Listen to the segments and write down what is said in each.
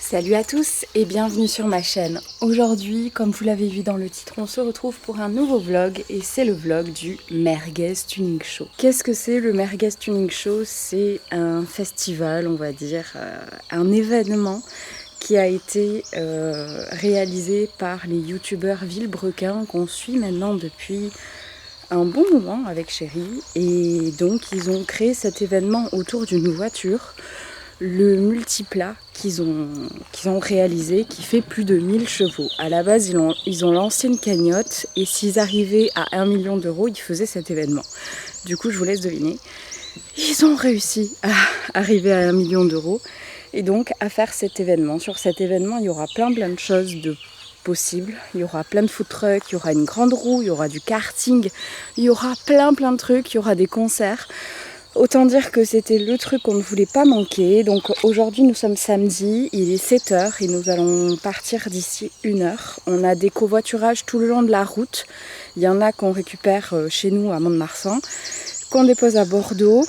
Salut à tous et bienvenue sur ma chaîne. Aujourd'hui, comme vous l'avez vu dans le titre, on se retrouve pour un nouveau vlog et c'est le vlog du Merguez Tuning Show. Qu'est-ce que c'est le Merguez Tuning Show? C'est un festival, on va dire, un événement qui a été réalisé par les youtubeurs Villebrequin qu'on suit maintenant depuis un bon moment avec Chérie. Et donc ils ont créé cet événement autour d'une voiture, le multiplat qu'ils ont réalisé, qui fait plus de 1000 chevaux. À la base, ils ont lancé une cagnotte et s'ils arrivaient à 1 million d'euros, ils faisaient cet événement. Du coup, je vous laisse deviner. Ils ont réussi à arriver à 1 million d'euros et donc à faire cet événement. Sur cet événement, il y aura plein de choses de possibles. Il y aura plein de food trucks, il y aura une grande roue, il y aura du karting, il y aura plein de trucs, il y aura des concerts. Autant dire que c'était le truc qu'on ne voulait pas manquer. Donc aujourd'hui nous sommes samedi, il est 7h et nous allons partir d'ici 1h. On a des covoiturages tout le long de la route. Il y en a qu'on récupère chez nous à Mont-de-Marsan, qu'on dépose à Bordeaux.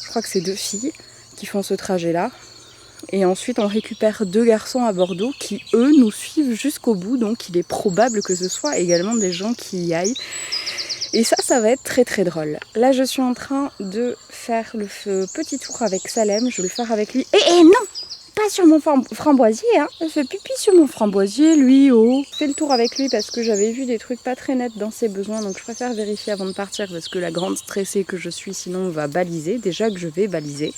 Je crois que c'est 2 filles qui font ce trajet-là. Et ensuite on récupère 2 garçons à Bordeaux qui eux nous suivent jusqu'au bout. Donc il est probable que ce soit également des gens qui y aillent. Et ça va être très drôle. Là, je suis en train de faire le petit tour avec Salem. Je vais le faire avec lui. Et non, pas sur mon framboisier. Hein. Je fais pipi sur mon framboisier, lui. Oh. Je fais le tour avec lui parce que j'avais vu des trucs pas très nets dans ses besoins. Donc, je préfère vérifier avant de partir parce que la grande stressée que je suis, sinon, on va baliser. Déjà que je vais baliser.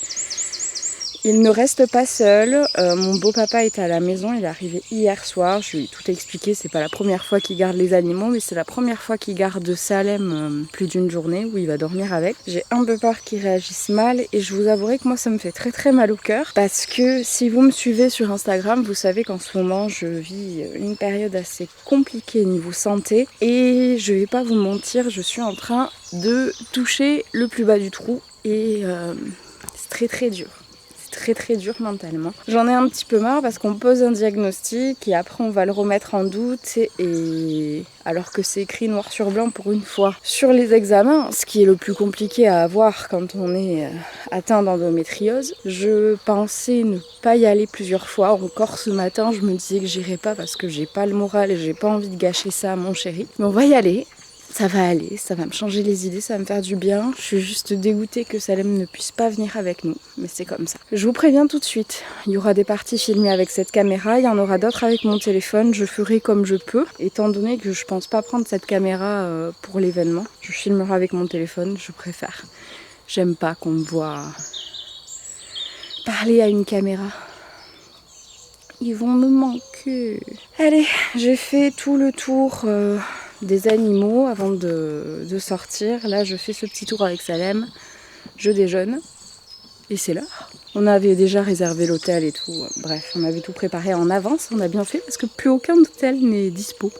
Il ne reste pas seul, mon beau-papa est à la maison, il est arrivé hier soir, je lui ai tout expliqué, c'est pas la première fois qu'il garde les animaux, mais c'est la première fois qu'il garde Salem plus d'une journée où il va dormir avec. J'ai un peu peur qu'il réagisse mal et je vous avouerai que moi ça me fait très mal au cœur parce que si vous me suivez sur Instagram, vous savez qu'en ce moment je vis une période assez compliquée niveau santé et je vais pas vous mentir, je suis en train de toucher le plus bas du trou et c'est très dur. Très dur mentalement. J'en ai un petit peu marre parce qu'on pose un diagnostic et après on va le remettre en doute et alors que c'est écrit noir sur blanc pour une fois. Sur les examens, ce qui est le plus compliqué à avoir quand on est atteint d'endométriose, je pensais ne pas y aller plusieurs fois. Encore ce matin, je me disais que j'irais pas parce que j'ai pas le moral et j'ai pas envie de gâcher ça à mon chéri. Mais on va y aller. Ça va aller, ça va me changer les idées, ça va me faire du bien. Je suis juste dégoûtée que Salem ne puisse pas venir avec nous, mais c'est comme ça. Je vous préviens tout de suite, il y aura des parties filmées avec cette caméra, il y en aura d'autres avec mon téléphone, je ferai comme je peux, étant donné que je pense pas prendre cette caméra pour l'événement. Je filmerai avec mon téléphone, je préfère. J'aime pas qu'on me voit parler à une caméra. Ils vont me manquer. Allez, j'ai fait tout le tour des animaux avant de sortir. Là, je fais ce petit tour avec Salem. Je déjeune. Et c'est l'heure. On avait déjà réservé l'hôtel et tout. Bref, on avait tout préparé en avance. On a bien fait parce que plus aucun hôtel n'est dispo.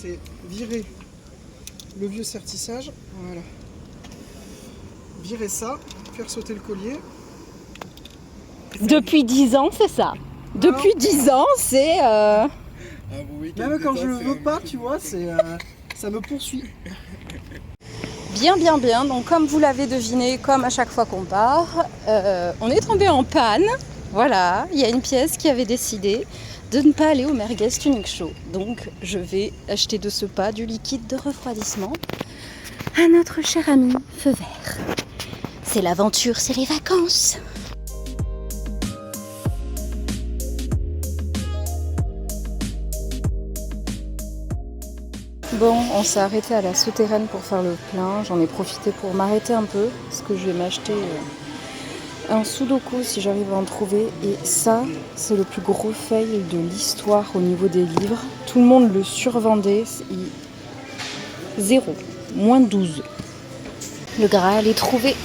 C'est virer le vieux sertissage, voilà. Virer ça, faire sauter le collier. Depuis 10 ans, c'est ça. Depuis 10 ans, c'est... Même quand je le veux pas, tu vois, ça me poursuit. Bien. Donc comme vous l'avez deviné, comme à chaque fois qu'on part, on est tombé en panne. Voilà, il y a une pièce qui avait décidé de ne pas aller au Merguez Tuning Show. Donc je vais acheter de ce pas du liquide de refroidissement à notre cher ami Feu Vert. C'est l'aventure, c'est les vacances. Bon, on s'est arrêté à la souterraine pour faire le plein. J'en ai profité pour m'arrêter un peu parce que je vais m'acheter un sudoku si j'arrive à en trouver. Et ça, c'est le plus gros fail de l'histoire au niveau des livres. Tout le monde le survendait. 0, moins 12. Le Graal est trouvé.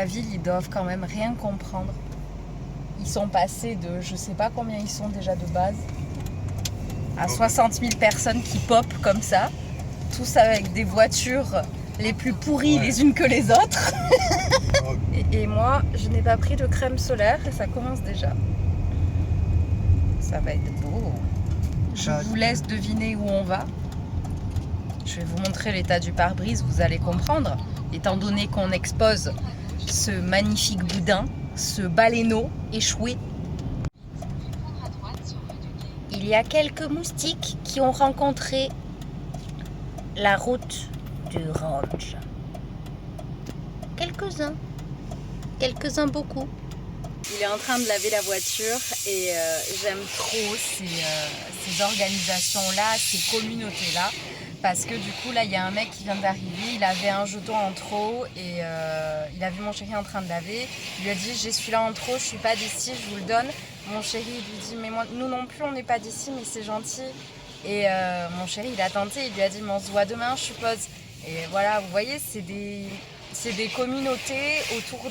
la ville, ils doivent quand même rien comprendre. Ils sont passés de, je sais pas combien ils sont déjà de base, à 60 000 personnes qui popent comme ça, tous avec des voitures les plus pourries les unes que les autres. et moi, je n'ai pas pris de crème solaire et ça commence déjà. Ça va être beau. Je vous laisse deviner où on va. Je vais vous montrer l'état du pare-brise, vous allez comprendre. Étant donné qu'on expose ce magnifique boudin, ce baleineau échoué. Il y a quelques moustiques qui ont rencontré la route du ranch. Quelques-uns beaucoup. Il est en train de laver la voiture et j'aime trop ces organisations-là, ces communautés-là. Parce que du coup, là, il y a un mec qui vient d'arriver, il avait un jeton en trop et il a vu mon chéri en train de laver. Il lui a dit, j'ai celui-là en trop, je suis pas d'ici, je vous le donne. Mon chéri lui dit, mais moi, nous non plus, on n'est pas d'ici, mais c'est gentil. Et mon chéri, il a tenté, il lui a dit, mais on se voit demain, je suppose. Et voilà, vous voyez, c'est des communautés autour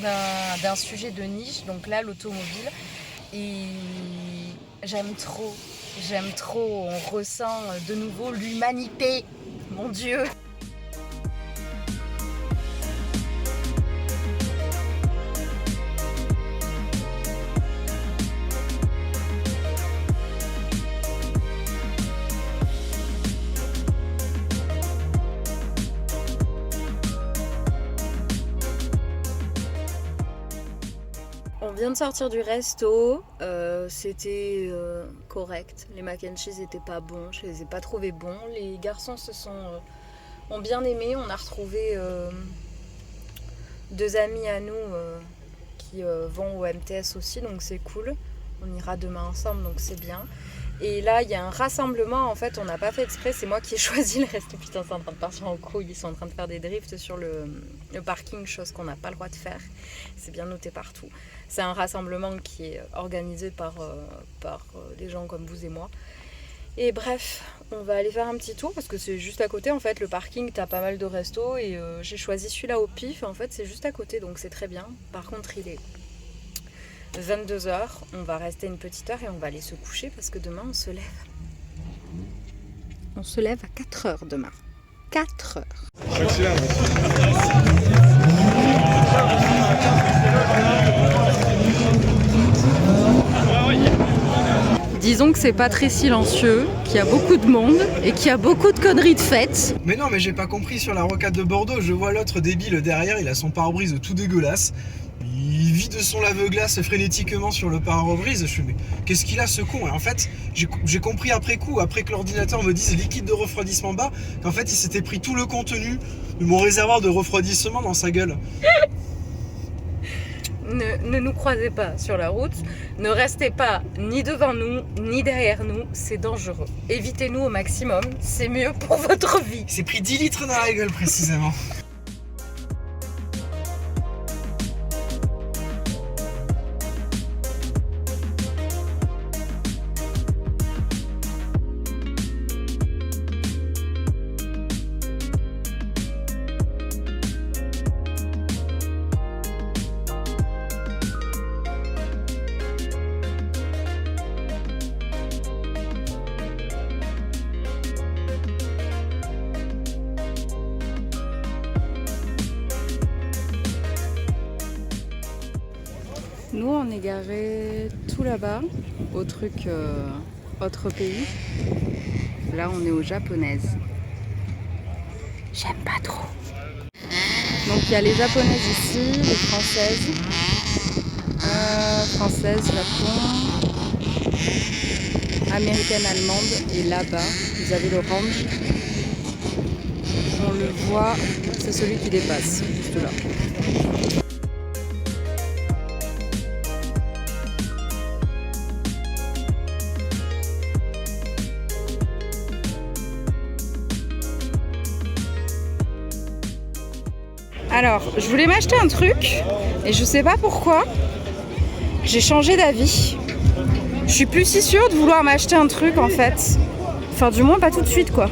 d'un sujet de niche, donc là, l'automobile. Et j'aime trop, on ressent de nouveau l'humanité. Mon Dieu! On vient de sortir du resto, c'était correct. Les mac and cheese étaient pas bons, je les ai pas trouvés bons. Les garçons ont bien aimé. On a retrouvé 2 amis à nous qui vont au MTS aussi, donc c'est cool. On ira demain ensemble, donc c'est bien. Et là, il y a un rassemblement, en fait, on n'a pas fait exprès, c'est moi qui ai choisi le resto. Putain, c'est en train de partir en couille, ils sont en train de faire des drifts sur le parking, chose qu'on n'a pas le droit de faire. C'est bien noté partout. C'est un rassemblement qui est organisé par des gens comme vous et moi. Et bref, on va aller faire un petit tour parce que c'est juste à côté. En fait, le parking, t'as pas mal de restos et j'ai choisi celui-là au pif. En fait, c'est juste à côté, donc c'est très bien. Par contre, il est 22h. On va rester une petite heure et on va aller se coucher parce que demain, on se lève. On se lève à 4h demain. 4h. Disons que c'est pas très silencieux, qu'il y a beaucoup de monde et qu'il y a beaucoup de conneries de fête. Mais non, mais j'ai pas compris sur la rocade de Bordeaux. Je vois l'autre débile derrière, il a son pare-brise tout dégueulasse. Il vide son lave-glace frénétiquement sur le pare-brise. Je me mais qu'est-ce qu'il a ce con? Et en fait, j'ai compris après coup, après que l'ordinateur me dise liquide de refroidissement bas, qu'en fait il s'était pris tout le contenu de mon réservoir de refroidissement dans sa gueule. Ne nous croisez pas sur la route, ne restez pas ni devant nous, ni derrière nous, c'est dangereux. Évitez-nous au maximum, c'est mieux pour votre vie. Il s'est pris 10 litres dans la gueule précisément. Nous, on est garé tout là-bas, au truc autre pays. Là, on est aux japonaises. J'aime pas trop. Donc, il y a les japonaises ici, les françaises. Françaises, Japon, américaine, allemande. Et là-bas, vous avez l'orange. On le voit, c'est celui qui dépasse, juste là. Alors, je voulais m'acheter un truc et je sais pas pourquoi, j'ai changé d'avis. Je suis plus si sûre de vouloir m'acheter un truc en fait. Enfin, du moins pas tout de suite quoi.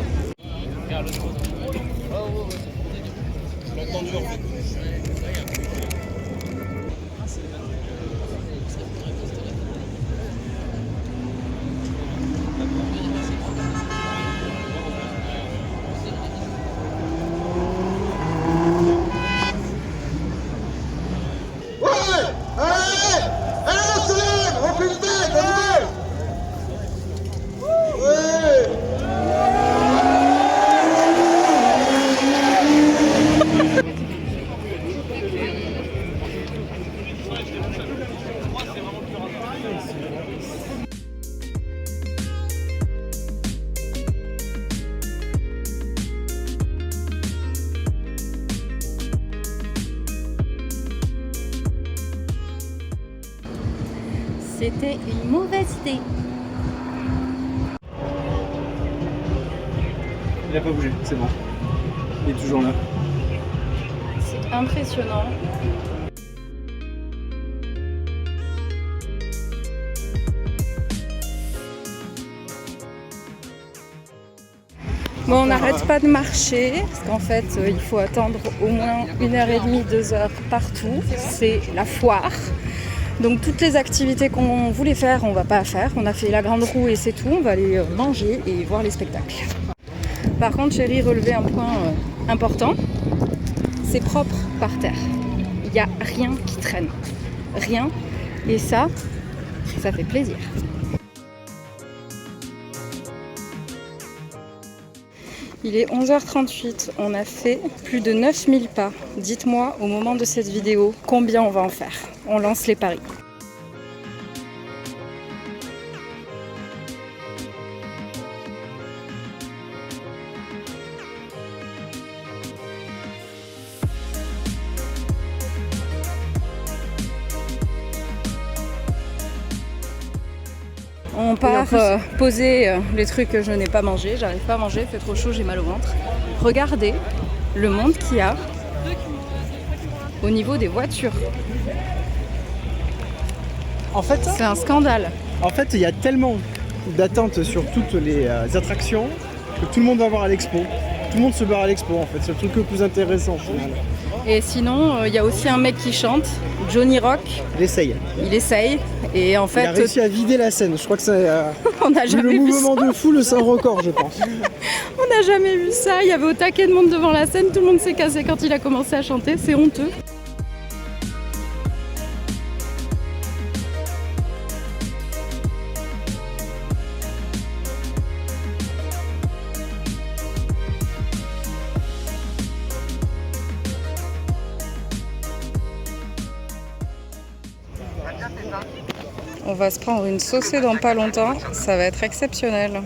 c'était une mauvaise idée. Il a pas bougé, c'est bon. Il est toujours là. C'est impressionnant. Bon, on n'arrête pas de marcher, parce qu'en fait, il faut attendre au moins 1h30, 2 heures partout. C'est la foire. Donc toutes les activités qu'on voulait faire, on va pas faire. On a fait la grande roue et c'est tout. On va aller manger et voir les spectacles. Par contre, Chérie relevait un point important. C'est propre par terre. Il n'y a rien qui traîne. Rien. Et ça fait plaisir. Il est 11h38, on a fait plus de 9000 pas. Dites-moi au moment de cette vidéo combien on va en faire. On lance les paris. On part poser les trucs que je n'ai pas mangés. J'arrive pas à manger, il fait trop chaud, j'ai mal au ventre. Regardez le monde qu'il y a au niveau des voitures. En fait, c'est un scandale. En fait, il y a tellement d'attentes sur toutes les attractions que tout le monde va voir à l'expo. Tout le monde se barre à l'expo en fait, c'est le truc le plus intéressant au final. Et sinon, il y a aussi un mec qui chante, Johnny Rock. Il essaye. Il essaye. Et en fait, il a réussi à vider la scène. Je crois que c'est on n'a jamais le vu mouvement ça. de foule, c'est un record, je pense. On n'a jamais vu ça. Il y avait au taquet de monde devant la scène. Tout le monde s'est cassé quand il a commencé à chanter. C'est honteux. On va se prendre une saucée dans pas longtemps, ça va être exceptionnel.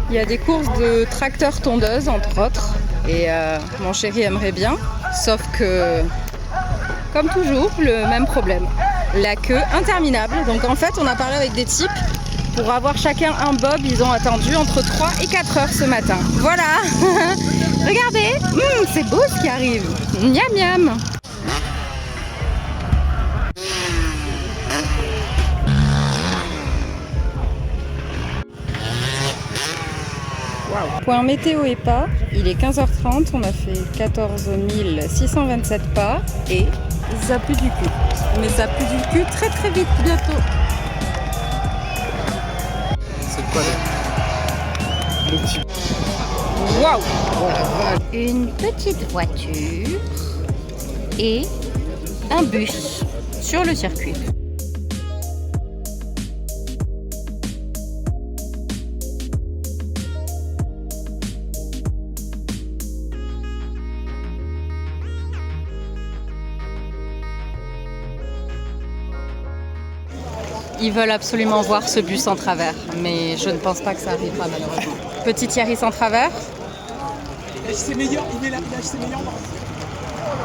Il y a des courses de tracteurs-tondeuses entre autres, et mon chéri aimerait bien, sauf que, comme toujours, le même problème. La queue interminable, donc en fait on a parlé avec des types. Pour avoir chacun un bob, ils ont attendu entre 3 et 4 heures ce matin. Voilà. Regardez, c'est beau ce qui arrive. Miam miam. Wow. Point météo et pas, il est 15h30, on a fait 14 627 pas et ça pue du cul. Mais ça pue du cul très très vite bientôt. Quoi, le petit... Waouh! Une petite voiture et un bus sur le circuit. Ils veulent absolument voir ce bus en travers, mais je ne pense pas que ça arrivera malheureusement. Petit Yaris en travers. C'est meilleur, il met la c'est meilleur.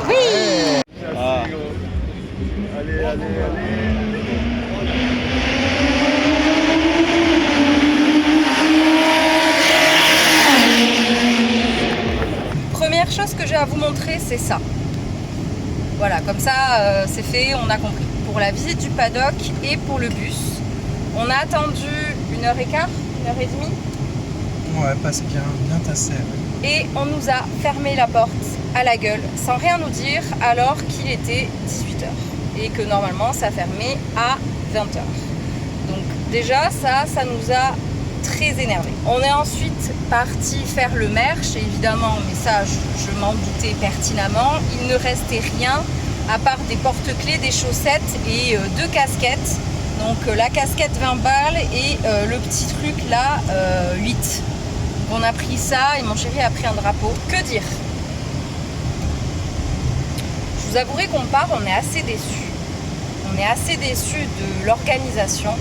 Oui. Ah. Allez, allez, allez. Première chose que j'ai à vous montrer, c'est ça. Voilà, comme ça, c'est fait, on a compris. Pour la visite du paddock et pour le bus, on a attendu 1h15, 1h30. Ouais, passe bien tassé. Ouais. Et on nous a fermé la porte à la gueule, sans rien nous dire, alors qu'il était 18h. Et que normalement, ça fermait à 20h. Donc déjà, ça nous a très énervés. On est ensuite parti faire le merch, et évidemment, mais ça, je m'en doutais pertinemment, il ne restait rien à part des porte-clés, des chaussettes et 2 casquettes. Donc la casquette 20 balles et le petit truc là 8. Donc, on a pris ça et mon chéri a pris un drapeau. Que dire? Je vous avouerai qu'on part, on est assez déçus. On est assez déçus de l'organisation.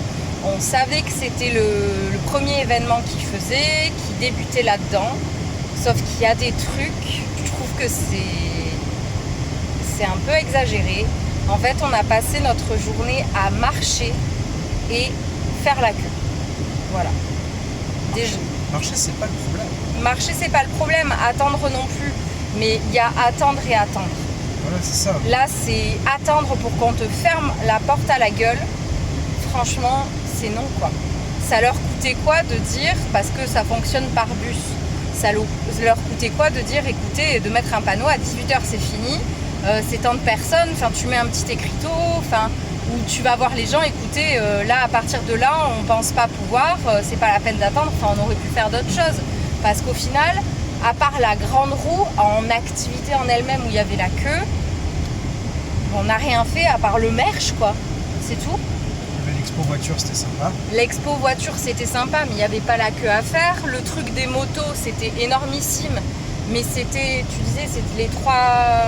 On savait que c'était le premier événement qu'ils faisaient, qu'ils débutaient là-dedans. Sauf qu'il y a des trucs, je trouve que c'est un peu exagéré. En fait, on a passé notre journée à marcher et faire la queue. Voilà. Marcher, c'est pas le problème. Marcher, c'est pas le problème. Attendre non plus. Mais il y a attendre et attendre. Voilà, c'est ça. Là, c'est attendre pour qu'on te ferme la porte à la gueule. Franchement, c'est non, quoi. Ça leur coûtait quoi de dire, parce que ça fonctionne par bus, ça leur coûtait quoi de dire, écoutez, de mettre un panneau à 18h c'est fini, c'est tant de personnes, enfin tu mets un petit écriteau, enfin où tu vas voir les gens, écoutez, là à partir de là on pense pas pouvoir, c'est pas la peine d'attendre, enfin on aurait pu faire d'autres choses. Parce qu'au final, à part la grande roue en activité en elle-même où il y avait la queue, on n'a rien fait à part le merch, quoi, c'est tout. L'expo voiture, c'était sympa. L'expo voiture, c'était sympa, mais il n'y avait pas la queue à faire. Le truc des motos, c'était énormissime. Mais c'était, tu disais, c'était les trois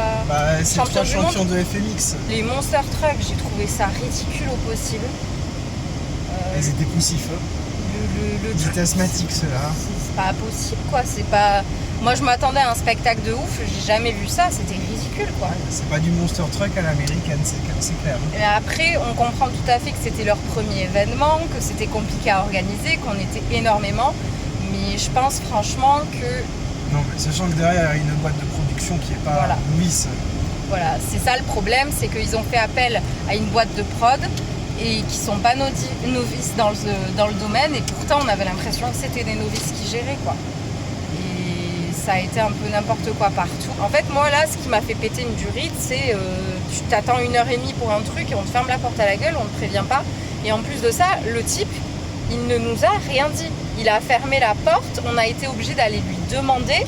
champions de FMX. Les Monster Truck, j'ai trouvé ça ridicule au possible. Ils étaient poussifs. Le truc asthmatique, ceux-là. C'est pas possible, quoi. C'est pas... Moi, je m'attendais à un spectacle de ouf. J'ai jamais vu ça. C'était ridicule, quoi. C'est pas du Monster Truck à l'américaine, c'est clair. Et après, on comprend tout à fait que c'était leur premier événement, que c'était compliqué à organiser, qu'on était énormément. Mais je pense franchement que... Non, mais sachant que derrière, il y a une boîte de production qui est pas novice. Voilà, c'est ça le problème, c'est qu'ils ont fait appel à une boîte de prod et qui sont pas novices dans le domaine, et pourtant on avait l'impression que c'était des novices qui géraient, quoi. Et ça a été un peu n'importe quoi partout. En fait, moi là, ce qui m'a fait péter une durite, c'est tu t'attends 1h30 pour un truc et on te ferme la porte à la gueule, on te prévient pas. Et en plus de ça, le type, il ne nous a rien dit. Il a fermé la porte, on a été obligé d'aller lui demander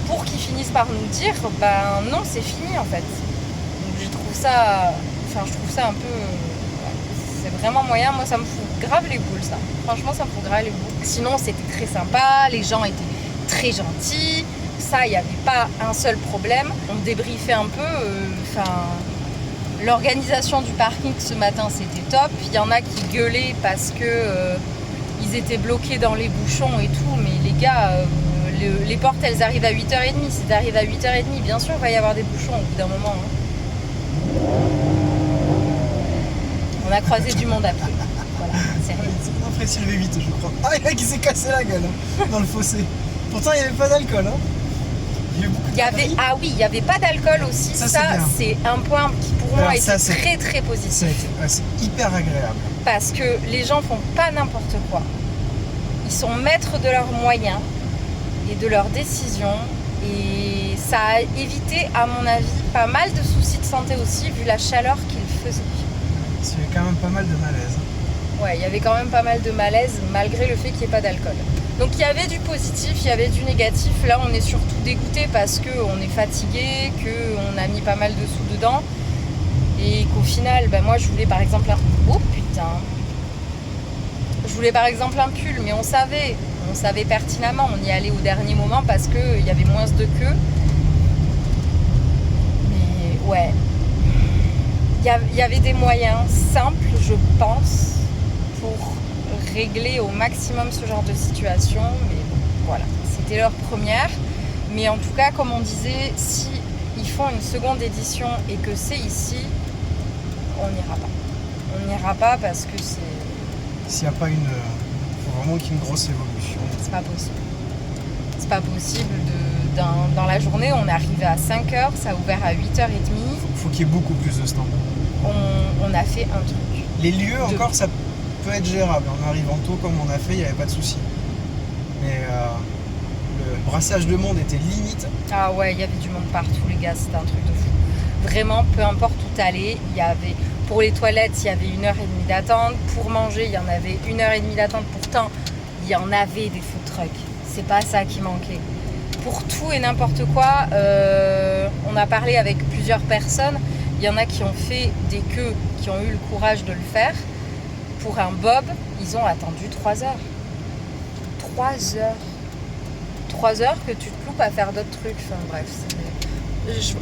pour qu'il finisse par nous dire ben non, c'est fini en fait. Donc je trouve ça un peu... c'est vraiment moyen, moi ça me fout grave les boules ça. Franchement ça me fout grave les boules. Sinon c'était très sympa, les gens étaient très gentils, ça il n'y avait pas un seul problème. On débriefait un peu, l'organisation du parking ce matin c'était top. Il y en a qui gueulaient parce que ils étaient bloqués dans les bouchons et tout, mais les gars, les portes elles arrivent à 8h30, si t'arrives à 8h30, bien sûr il va y avoir des bouchons au bout d'un moment. Hein. On a croisé du monde à pied. Voilà, c'est rien. C'est un précis le V8 je crois. Ah, il y en a qui s'est cassé la gueule dans le fossé. Pourtant il n'y avait pas d'alcool. Hein. Il y avait pas d'alcool aussi. Ça c'est un point qui pour moi était très très positif. C'est hyper agréable. Parce que les gens font pas n'importe quoi. Ils sont maîtres de leurs moyens et de leurs décisions. Et ça a évité, à mon avis, pas mal de soucis de santé aussi, vu la chaleur qu'il faisait. Il y avait quand même pas mal de malaise. Ouais, il y avait quand même pas mal de malaise, malgré le fait qu'il n'y ait pas d'alcool. Donc il y avait du positif, il y avait du négatif. Là, on est surtout dégoûté parce qu'on est fatigué, qu'on a mis pas mal de sous dedans. Et qu'au final, moi je voulais par exemple un... Oh putain! Je voulais par exemple un pull, mais on savait pertinemment, on y allait au dernier moment parce qu'il y avait moins de queue. Mais ouais, il y avait des moyens simples, je pense, pour régler au maximum ce genre de situation. Mais bon, voilà, c'était leur première. Mais en tout cas, comme on disait, si ils font une seconde édition et que c'est ici, on n'ira pas. On n'ira pas parce que c'est... S'il n'y a pas faut vraiment qu'il y ait une grosse évolution. C'est pas possible. C'est pas possible dans la journée, on est arrivé à 5h, ça a ouvert à 8h30. Faut qu'il y ait beaucoup plus de stands. On a fait un truc. Les lieux encore, ça peut être gérable. En arrivant tôt comme on a fait, il n'y avait pas de souci. Mais le brassage de monde était limite. Ah ouais, il y avait du monde partout les gars, c'était un truc de fou. Vraiment, peu importe où t'allais, il y avait... Pour les toilettes, il y avait 1h30 d'attente. Pour manger, il y en avait 1h30 d'attente. Pourtant, il y en avait des food trucks. C'est pas ça qui manquait. Pour tout et n'importe quoi, on a parlé avec plusieurs personnes. Il y en a qui ont fait des queues, qui ont eu le courage de le faire. Pour un bob, ils ont attendu 3 heures. 3 heures. 3 heures que tu te loupes à faire d'autres trucs. Enfin bref,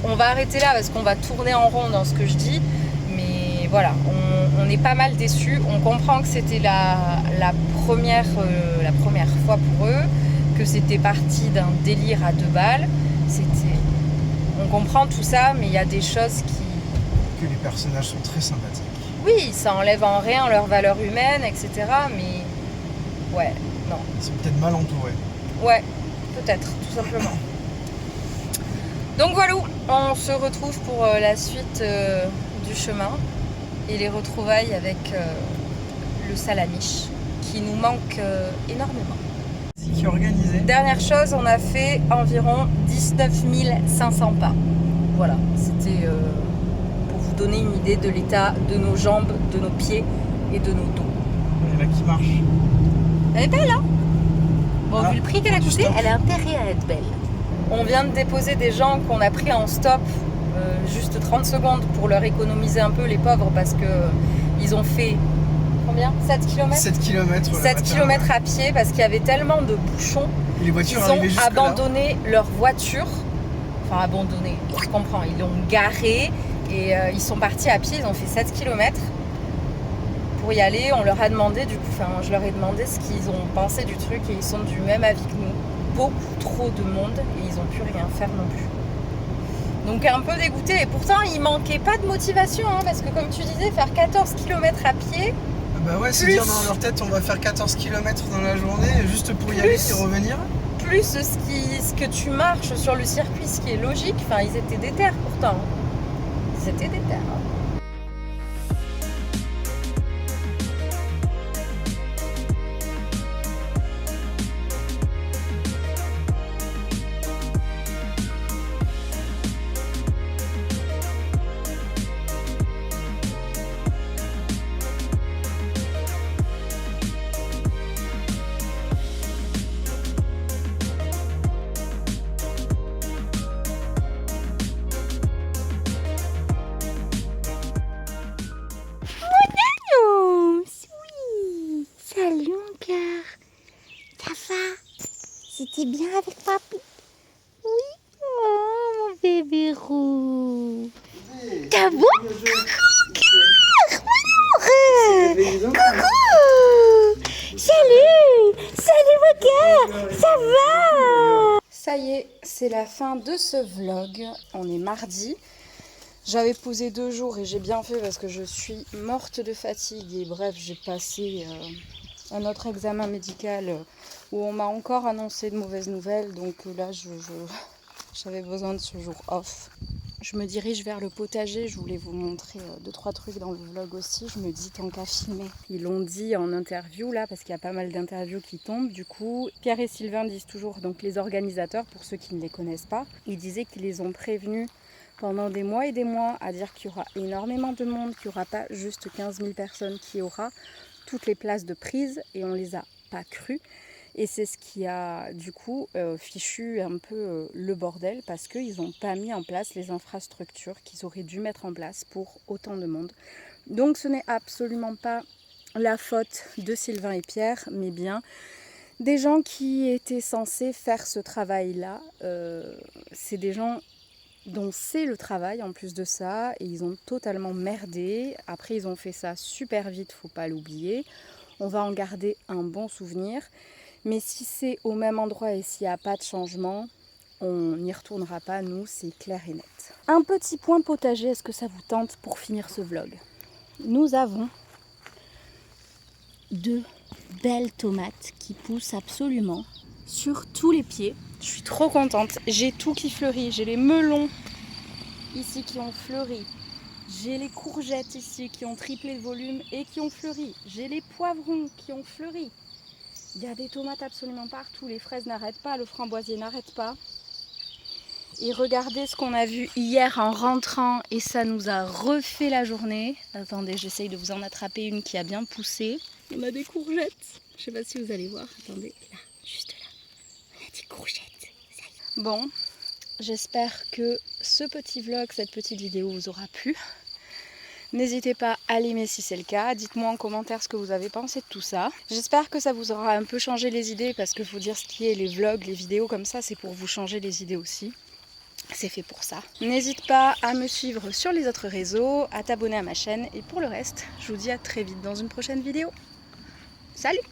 on va arrêter là parce qu'on va tourner en rond dans ce que je dis. Mais voilà, on est pas mal déçus. On comprend que c'était la première fois pour eux, que c'était parti d'un délire à 2 balles. On comprend tout ça, mais il y a des choses Que les personnages sont très sympathiques. Oui, ça enlève en rien leur valeur humaine, etc. Mais ouais, non. Ils sont peut-être mal entourés. Ouais, peut-être, tout simplement. Donc voilà, on se retrouve pour la suite du chemin et les retrouvailles avec le salamiche qui nous manque énormément. Qui est organisé. Dernière chose, on a fait environ 19 500 pas. Voilà, c'était pour vous donner une idée de l'état de nos jambes, de nos pieds et de nos dos. Il y en a qui marchent. Elle est belle, hein? Bon, Ah, vu le prix qu'elle a du coûté, stop. elle a intérêt à être belle. On vient de déposer des gens qu'on a pris en stop juste 30 secondes pour leur économiser un peu les pauvres parce que ils ont fait combien 7 km 7 km. 7 km à pied parce qu'il y avait tellement de bouchons Et les qu'ils voitures ont arrivaient jusque abandonné leur voiture. Enfin abandonné, je comprends, ils l'ont garé et ils sont partis à pied, ils ont fait 7 km pour y aller. On leur a demandé je leur ai demandé ce qu'ils ont pensé du truc et ils sont du même avis que nous. Beaucoup trop de monde et ils n'ont pu rien faire non plus. Donc un peu dégoûté. Et pourtant, il manquait pas de motivation hein, parce que comme tu disais, faire 14 km à pied. Bah ouais, se plus- dire dans leur tête on va faire 14 km dans la journée juste pour y aller et revenir. Plus ce que tu marches sur le circuit, ce qui est logique. Enfin, ils étaient déter pourtant. Ils étaient déter. Oui. Salut mon cœur. Ça va? C'était bien avec papy? Oui. Oh mon bébé roux. T'as bon? Coucou. Salut. Salut mon cœur. Ça va? Ça y est, c'est la fin de ce vlog. On est mardi. J'avais posé 2 jours et j'ai bien fait parce que je suis morte de fatigue. Et bref, j'ai passé un autre examen médical où on m'a encore annoncé de mauvaises nouvelles. Donc là, j'avais besoin de ce jour off. Je me dirige vers le potager. Je voulais vous montrer 2-3 trucs dans le vlog aussi. Je me dis tant qu'à filmer. Ils l'ont dit en interview là parce qu'il y a pas mal d'interviews qui tombent. Du coup, Pierre et Sylvain disent toujours, donc les organisateurs, pour ceux qui ne les connaissent pas, ils disaient qu'ils les ont prévenus pendant des mois et des mois à dire qu'il y aura énormément de monde, qu'il n'y aura pas juste 15 000 personnes, qu'il y aura toutes les places de prise et on ne les a pas crues. Et c'est ce qui a du coup fichu un peu le bordel parce qu'ils n'ont pas mis en place les infrastructures qu'ils auraient dû mettre en place pour autant de monde. Donc ce n'est absolument pas la faute de Sylvain et Pierre, mais bien des gens qui étaient censés faire ce travail-là. C'est des gens dont c'est le travail en plus de ça et ils ont totalement merdé. Après ils ont fait ça super vite, faut pas l'oublier. On va en garder un bon souvenir. Mais si c'est au même endroit et s'il n'y a pas de changement, on n'y retournera pas, nous, c'est clair et net. Un petit point potager, est-ce que ça vous tente pour finir ce vlog? Nous avons 2 belles tomates qui poussent absolument sur tous les pieds. Je suis trop contente, j'ai tout qui fleurit, j'ai les melons ici qui ont fleuri, j'ai les courgettes ici qui ont triplé de volume et qui ont fleuri, j'ai les poivrons qui ont fleuri. Il y a des tomates absolument partout, les fraises n'arrêtent pas, le framboisier n'arrête pas. Et regardez ce qu'on a vu hier en rentrant et ça nous a refait la journée. Attendez, j'essaye de vous en attraper une qui a bien poussé. On a des courgettes, je ne sais pas si vous allez voir, attendez, là, juste là, on a des courgettes. Bon, j'espère que ce petit vlog, cette petite vidéo vous aura plu. N'hésitez pas à l'aimer si c'est le cas. Dites-moi en commentaire ce que vous avez pensé de tout ça. J'espère que ça vous aura un peu changé les idées parce que faut dire ce qui est, les vlogs, les vidéos comme ça, c'est pour vous changer les idées aussi. c'est fait pour ça. N'hésite pas à me suivre sur les autres réseaux, à t'abonner à ma chaîne et pour le reste, je vous dis à très vite dans une prochaine vidéo. Salut!